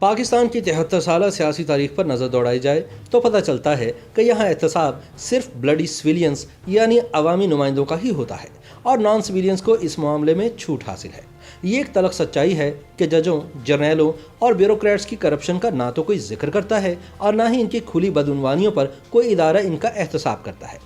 پاکستان کی 73 سالہ سیاسی تاریخ پر نظر دوڑائی جائے تو پتہ چلتا ہے کہ یہاں احتساب صرف بلڈی سویلینز یعنی عوامی نمائندوں کا ہی ہوتا ہے اور نان سویلینز کو اس معاملے میں چھوٹ حاصل ہے۔ یہ ایک تلخ سچائی ہے کہ ججوں، جرنیلوں اور بیوروکریٹس کی کرپشن کا نہ تو کوئی ذکر کرتا ہے اور نہ ہی ان کی کھلی بدعنوانیوں پر کوئی ادارہ ان کا احتساب کرتا ہے۔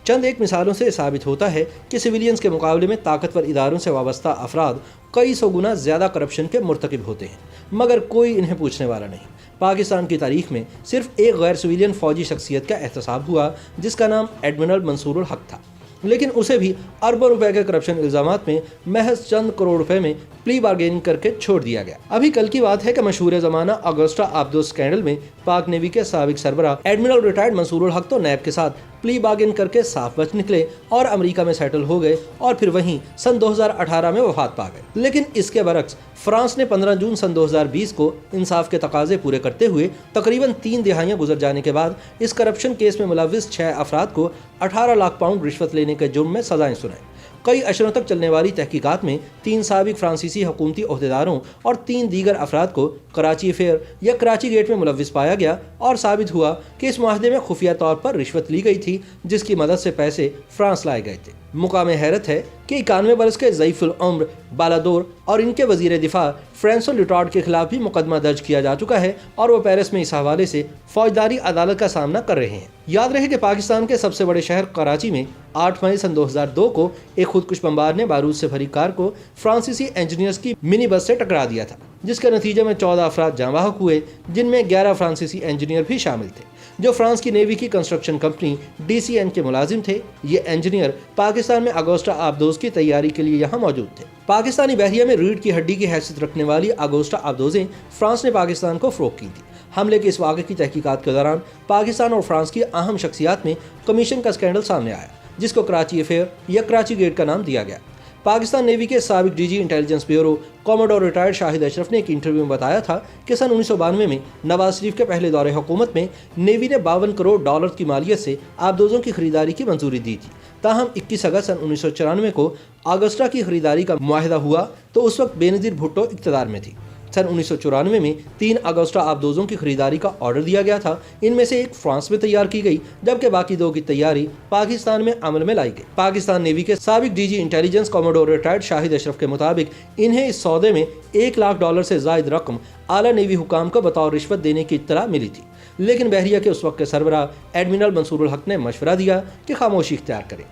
چند ایک مثالوں سے ثابت ہوتا ہے کہ سویلینز کے مقابلے میں طاقتور اداروں سے وابستہ افراد کئی سو گنا زیادہ کرپشن کے مرتکب ہوتے ہیں، مگر کوئی انہیں پوچھنے والا نہیں۔ پاکستان کی تاریخ میں صرف ایک غیر سویلین فوجی شخصیت کا احتساب ہوا جس کا نام ایڈمرل منصور الحق تھا، لیکن اسے بھی اربوں روپے کے کرپشن الزامات میں محض چند کروڑ روپے میں پلی بارگیننگ کر کے چھوڑ دیا گیا۔ ابھی کل کی بات ہے کہ مشہور زمانہ آگوسٹا آبدوز اسکینڈل میں پاک نیوی کے سابق سربراہ ایڈمرل ریٹائرڈ منصور الحق تو نیب کے ساتھ پلی بارگین کر کے صاف بچ نکلے اور امریکہ میں سیٹل ہو گئے اور پھر وہیں سن 2018 میں وفات پا گئے۔ لیکن اس کے برعکس فرانس نے 15 جون سن 2020 کو انصاف کے تقاضے پورے کرتے ہوئے تقریباً 3 دہائیاں گزر جانے کے بعد اس کرپشن کیس میں ملوث 6 افراد کو 18 لاکھ پاؤنڈ رشوت لینے کے جرم میں سزائیں سنائیں۔ کئی اشروں تک چلنے والی تحقیقات میں 3 سابق فرانسیسی حکومتی عہدیداروں اور 3 دیگر افراد کو کراچی افیئر یا کراچی گیٹ میں ملوث پایا گیا اور ثابت ہوا کہ اس معاہدے میں خفیہ طور پر رشوت لی گئی تھی جس کی مدد سے پیسے فرانس لائے گئے تھے۔ مقام حیرت ہے کہ 91 برس کے ضعیف العمر بالادور اور ان کے وزیر دفاع فرانسوا لیوٹارڈ کے خلاف بھی مقدمہ درج کیا جا چکا ہے اور وہ پیرس میں اس حوالے سے فوجداری عدالت کا سامنا کر رہے ہیں۔ یاد رہے کہ پاکستان کے سب سے بڑے شہر کراچی میں 8 مئی سن 2002 کو ایک خودکش بمبار نے بارود سے بھری کار کو فرانسیسی انجینئرز کی منی بس سے ٹکرا دیا تھا، جس کے نتیجے میں 14 افراد جاں بحق ہوئے، جن میں 11 فرانسیسی انجینئر بھی شامل تھے جو فرانس کی نیوی کی کنسٹرکشن کمپنی DCN کے ملازم تھے۔ یہ انجینئر پاکستان میں آگوسٹا آبدوز کی تیاری کے لیے یہاں موجود تھے۔ پاکستانی بحریہ میں ریڑھ کی ہڈی کی حیثیت رکھنے والی آگوسٹا آبدوزیں فرانس نے پاکستان کو فروخت کی تھی۔ حملے کے اس واقعے کی تحقیقات کے دوران پاکستان اور فرانس کی اہم شخصیات میں کمیشن کا اسکینڈل سامنے آیا جس کو کراچی افیئر یا کراچی گیٹ کا نام دیا گیا۔ پاکستان نیوی کے سابق DG انٹیلیجنس بیورو کوموڈور ریٹائرڈ شاہد اشرف نے ایک انٹرویو میں بتایا تھا کہ سن 1992 میں نواز شریف کے پہلے دور حکومت میں نیوی نے 52 کروڑ ڈالر کی مالیت سے آبدوزوں کی خریداری کی منظوری دی تھی۔ تاہم 21 اگست سن 1994 کو آگسٹا کی خریداری کا معاہدہ ہوا تو اس وقت بینظیر بھٹو اقتدار میں تھی۔ سن 1994 میں 3 اگسٹا آبدوزوں کی خریداری کا آرڈر دیا گیا تھا۔ ان میں سے ایک فرانس میں تیار کی گئی جبکہ باقی 2 کی تیاری پاکستان میں عمل میں لائی گئی۔ پاکستان نیوی کے سابق DG انٹیلیجنس کوموڈور ریٹائرڈ شاہد اشرف کے مطابق انہیں اس سودے میں $1 لاکھ سے زائد رقم اعلیٰ نیوی حکام کو بطور رشوت دینے کی اطلاع ملی تھی، لیکن بحریہ کے اس وقت کے سربراہ ایڈمرل منصور الحق نے مشورہ دیا کہ خاموشی اختیار کریں۔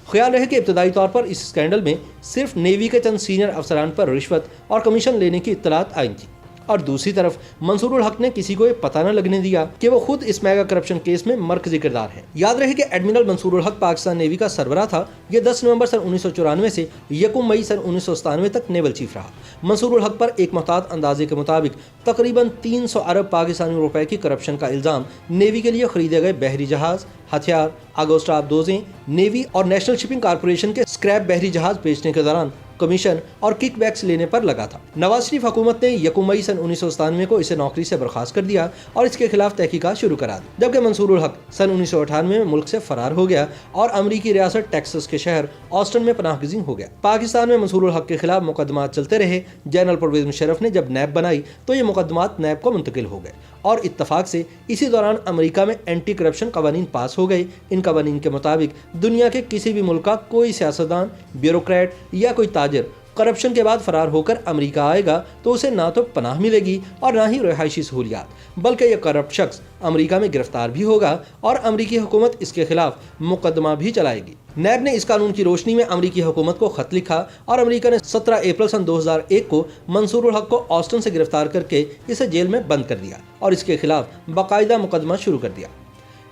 خیال رہے کہ ابتدائی طور پر اس اسکینڈل میں صرف نیوی کے چند سینئر افسران پر رشوت اور کمیشن لینے کی اطلاعات آئی تھیں، اور دوسری طرف منصور الحق نے کسی کو یہ پتہ نہ لگنے دیا کہ وہ خود اس میگا کرپشن کیس میں مرکزی کردار ہے۔ یاد رہے کہ ایڈمرل منصور الحق پاکستان نیوی کا سربراہ تھا۔ یہ 10 نومبر سن 1994 سے 1 مئی سن 1997 تک نیول چیف رہا۔ منصور الحق پر ایک محتاط اندازے کے مطابق تقریباً 300 ارب پاکستانی روپے کی کرپشن کا الزام نیوی کے لیے خریدے گئے بحری جہاز، ہتھیار، آگوسٹا آبدوزیں، نیوی اور نیشنل شپنگ کارپوریشن کے اسکریپ بحری جہاز بیچنے کے دوران کمیشن اور کک بیکس لینے پر لگا تھا۔ نواز شریف حکومت نے 1 مئی سن 1997 کو اسے نوکری سے برخاست کر دیا اور اس کے خلاف تحقیقات شروع کرا دی، جبکہ منصور الحق سن 1998 میں ملک سے فرار ہو گیا اور امریکی ریاست ٹیکساس کے شہر آسٹن میں پناہ گزین ہو گیا۔ پاکستان میں منصور الحق کے خلاف مقدمات چلتے رہے۔ جنرل پرویز مشرف نے جب نیب بنائی تو یہ مقدمات نیب کو منتقل ہو گئے اور اتفاق سے اسی دوران امریکہ میں اینٹی کرپشن قوانین پاس ہو گئے۔ ان قوانین کے مطابق دنیا کے کسی بھی ملک کا کوئی سیاستدان، بیوروکریٹ یا کوئی تاجر کرپشن کے بعد فرار ہو کر امریکہ آئے گا تو اسے نہ تو پناہ ملے گی اور نہ ہی رہائشی سہولیات، بلکہ یہ کرپٹ شخص امریکہ میں گرفتار بھی ہوگا اور امریکی حکومت اس کے خلاف مقدمہ بھی چلائے گی۔ نیب نے اس قانون کی روشنی میں امریکی حکومت کو خط لکھا اور امریکہ نے 17 اپریل سن 2001 کو منصور الحق کو آسٹن سے گرفتار کر کے اسے جیل میں بند کر دیا اور اس کے خلاف باقاعدہ مقدمہ شروع کر دیا۔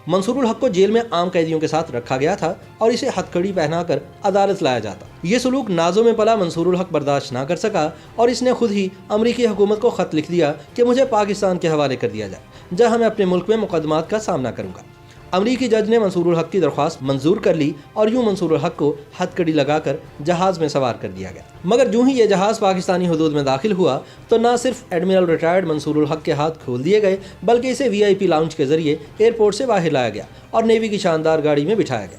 منصور الحق کو جیل میں عام قیدیوں کے ساتھ رکھا گیا تھا اور اسے ہتھکڑی پہنا کر عدالت لایا جاتا۔ یہ سلوک نازوں میں پلا منصور الحق برداشت نہ کر سکا اور اس نے خود ہی امریکی حکومت کو خط لکھ دیا کہ مجھے پاکستان کے حوالے کر دیا جائے جہاں میں اپنے ملک میں مقدمات کا سامنا کروں گا۔ امریکی جج نے منصور الحق کی درخواست منظور کر لی اور یوں منصور الحق کو ہتھکڑی لگا کر جہاز میں سوار کر دیا گیا۔ مگر جو ہی یہ جہاز پاکستانی حدود میں داخل ہوا تو نہ صرف ایڈمرل ریٹائرڈ منصور الحق کے ہاتھ کھول دیے گئے بلکہ اسے VIP لاؤنج کے ذریعے ایئرپورٹ سے باہر لایا گیا اور نیوی کی شاندار گاڑی میں بٹھایا گیا۔